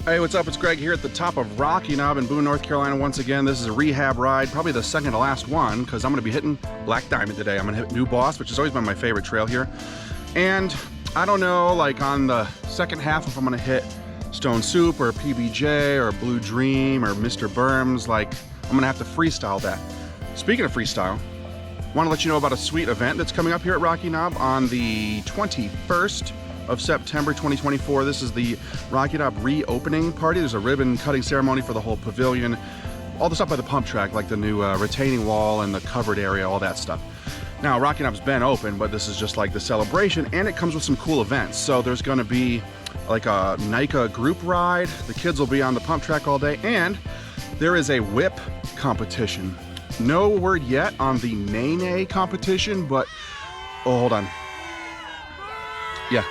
Hey, what's up? It's Greg here at the top of Rocky Knob in Boone, North Carolina. Once again, this is a rehab ride, probably the second to last one, because I'm going to be hitting Black Diamond today. I'm going to hit New Boss, which has always been my favorite trail here. And I don't know, like on the second half, if I'm going to hit Stone Soup or PBJ or Blue Dream or Mr. Berms, like I'm going to have to freestyle that. Speaking of freestyle, I want to let you know about a sweet event that's coming up here at Rocky Knob on the 21st of September 2024. This is the Rocky Knob reopening party. There's a ribbon cutting ceremony for the whole pavilion, all the stuff by the pump track, like the new retaining wall and the covered area, all that stuff. Now, Rocky Knob's been open, but this is just like the celebration, and it comes with some cool events. So there's gonna be like a NICA group ride. The kids will be on the pump track all day, and there is a whip competition. No word yet on the nay competition, but, oh, hold on. Yeah.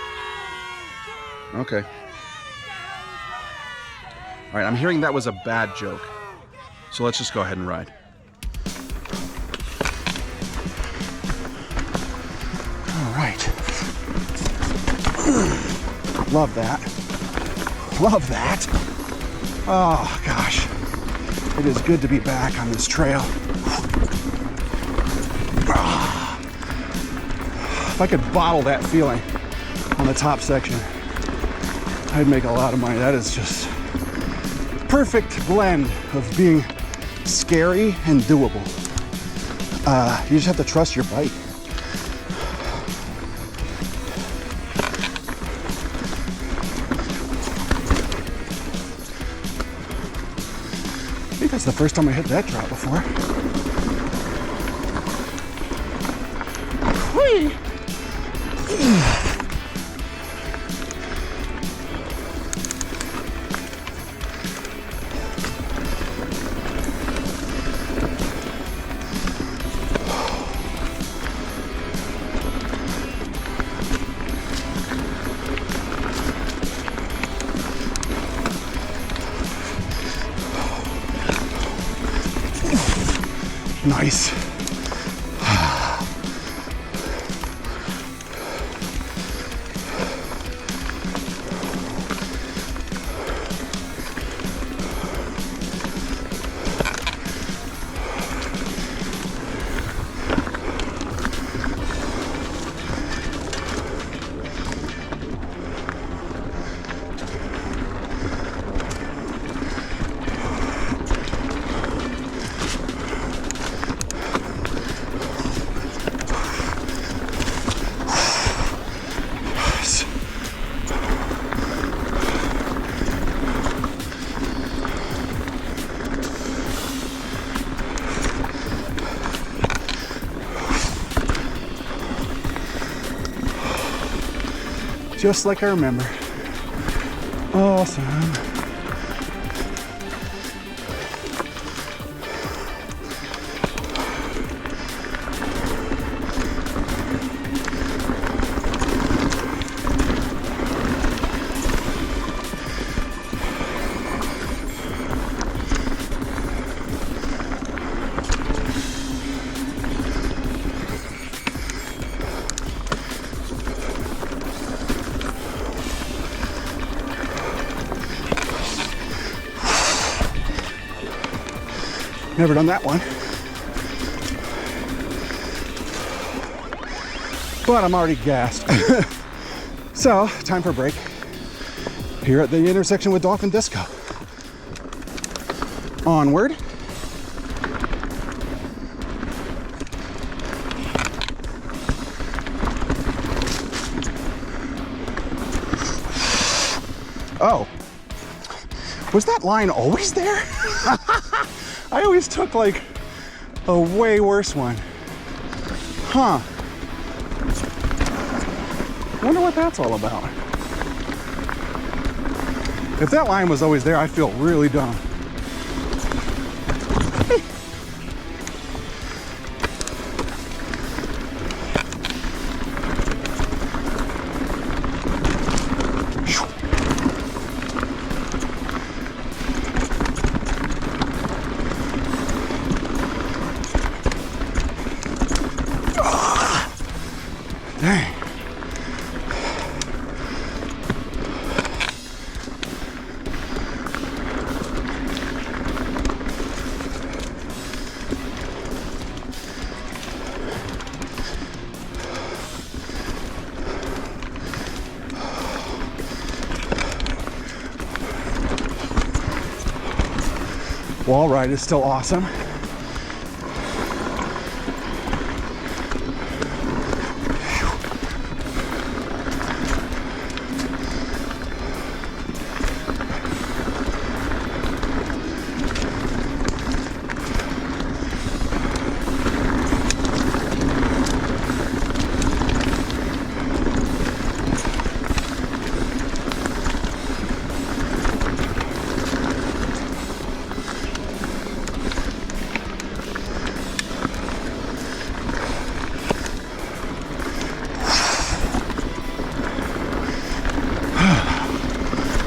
Okay. All right, I'm hearing that was a bad joke. So let's just go ahead and ride. All right. Love that. Love that. Oh, gosh. It is good to be back on this trail. If I could bottle that feeling on the top section, I'd make a lot of money. That is just perfect blend of being scary and doable. You just have to trust your bike. I think that's the first time I hit that drop before. Whee! Nice. Just like I remember. Awesome. Never done that one. But I'm already gassed. So, time for a break. Here at the intersection with Dolphin Disco. Onward. Oh. Was that line always there? I always took like a way worse one. Huh. Wonder what that's all about. If that line was always there, I feel really dumb. Dang. Wall ride is still awesome.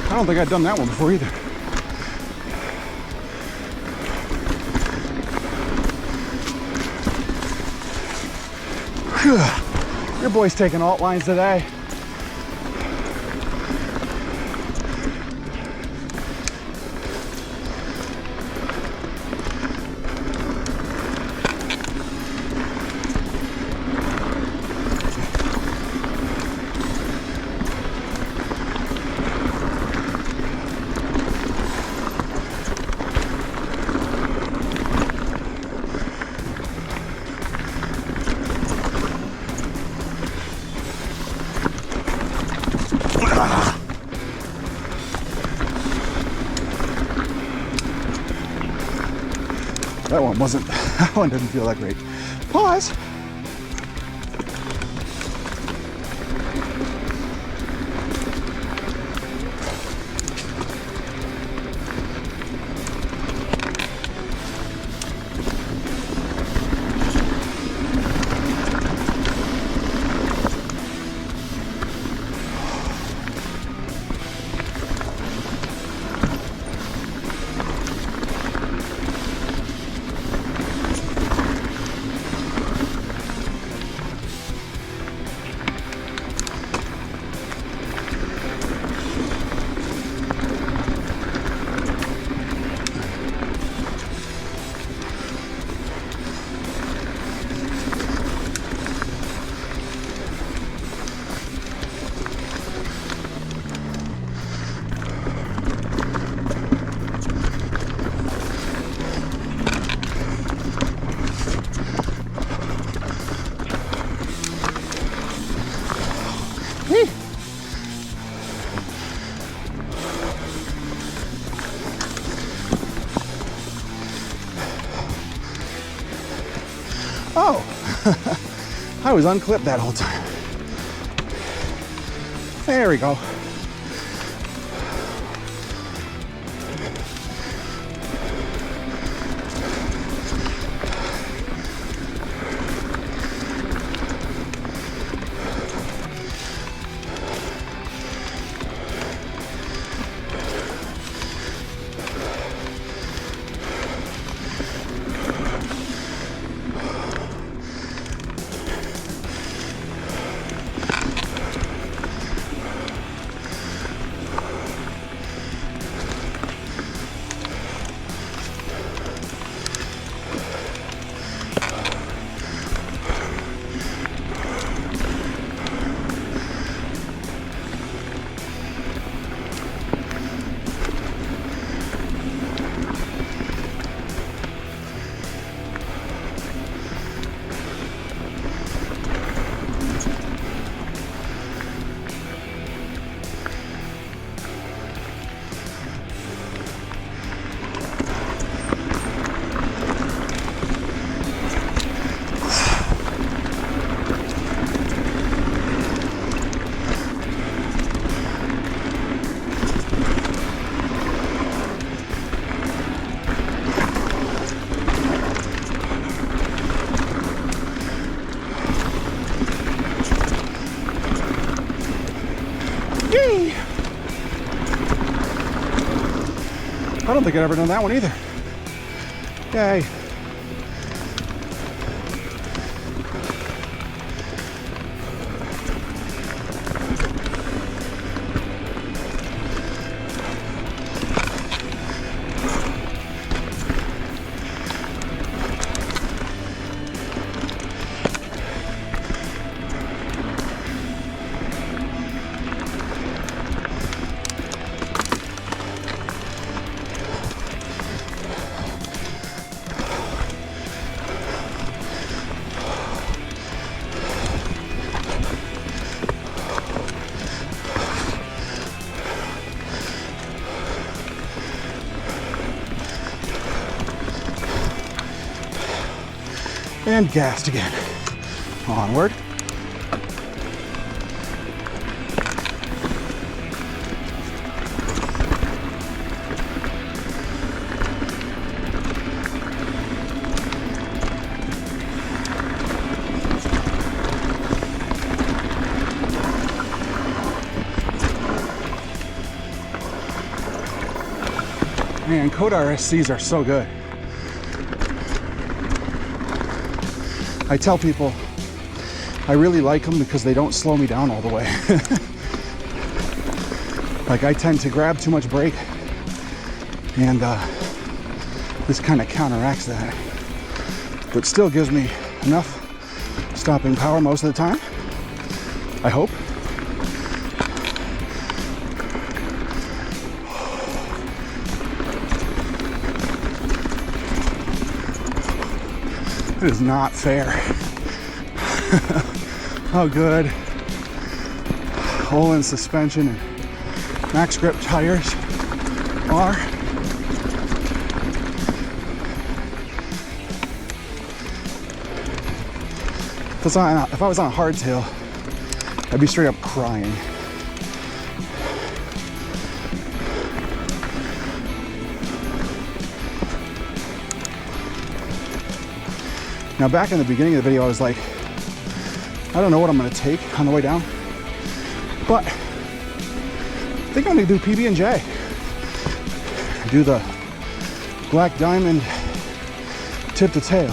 I don't think I've done that one before either. Whew. Your boy's taking alt lines today. That one didn't feel that great. Pause. Oh, I was unclipped that whole time. There we go. I don't think I've ever done that one either. Yay. And gassed again. Onward. Man, Code RSCs are so good. I tell people I really like them because they don't slow me down all the way. Like, I tend to grab too much brake, and this kind of counteracts that, but still gives me enough stopping power most of the time, I hope. It is not fair. How good Olin suspension and max grip tires are. If I was on a hardtail, I'd be straight up crying. Now, back in the beginning of the video, I was like, I don't know what I'm gonna take on the way down, but I think I'm gonna do PB&J. Do the Black Diamond tip to tail.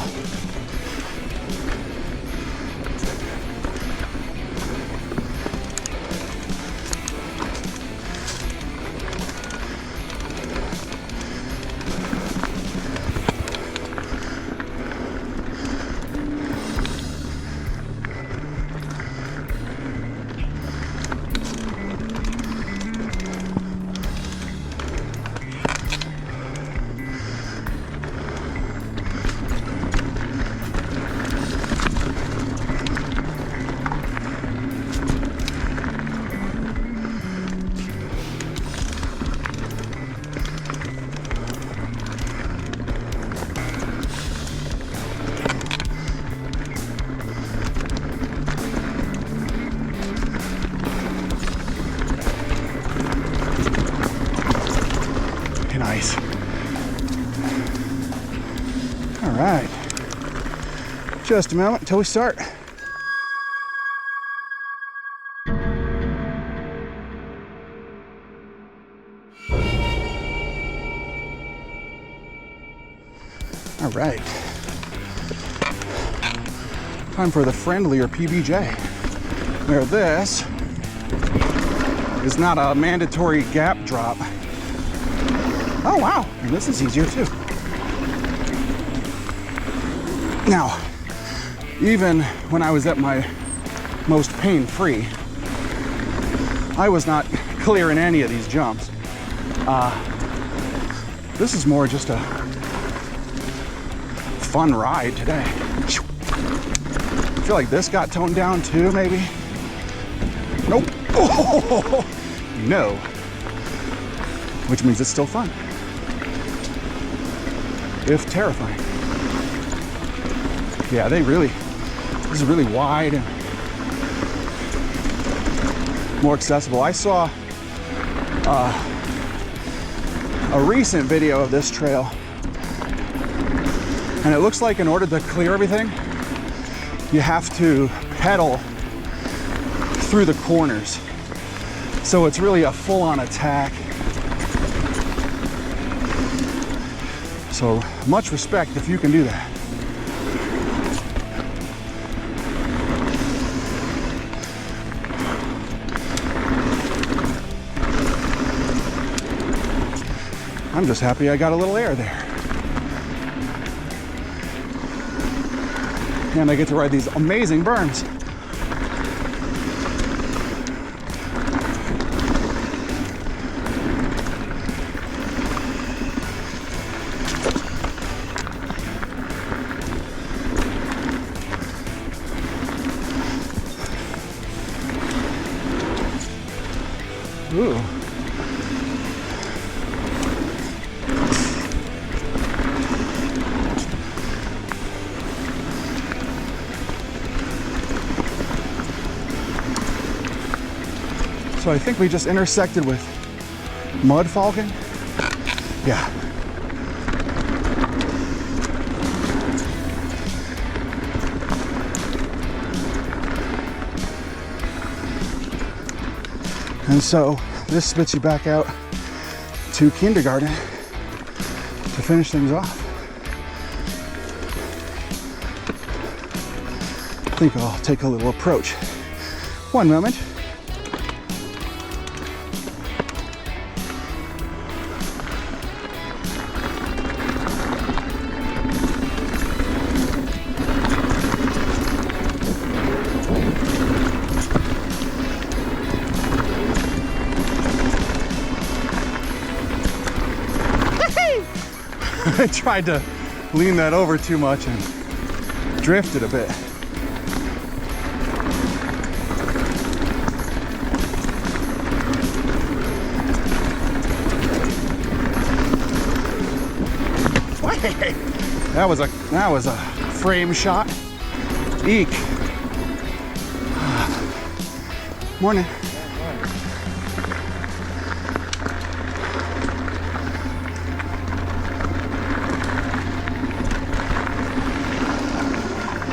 Nice. All right. Just a moment until we start. All right. Time for the friendlier PBJ, where this is not a mandatory gap drop. Oh wow, and this is easier too. Now, even when I was at my most pain-free, I was not clearing any of these jumps. This is more just a fun ride today. I feel like this got toned down too, maybe. Nope. Oh, no. Which means it's still fun, if terrifying. Yeah, this is really wide and more accessible. I saw a recent video of this trail, and it looks like in order to clear everything, you have to pedal through the corners. So it's really a full-on attack. So much respect if you can do that. I'm just happy I got a little air there. And I get to ride these amazing berms. Ooh. So I think we just intersected with mud falcon. Yeah. And so this spits you back out to Keendergarten to finish things off. I think I'll take a little approach. One moment. I tried to lean that over too much and drifted a bit. That was a frame shot. Eek. Morning.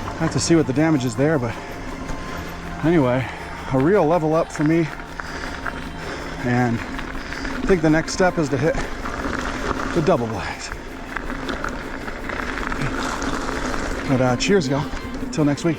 I have to see what the damage is there, but anyway, a real level up for me. And I think the next step is to hit the double blaze. But cheers, y'all. Until next week.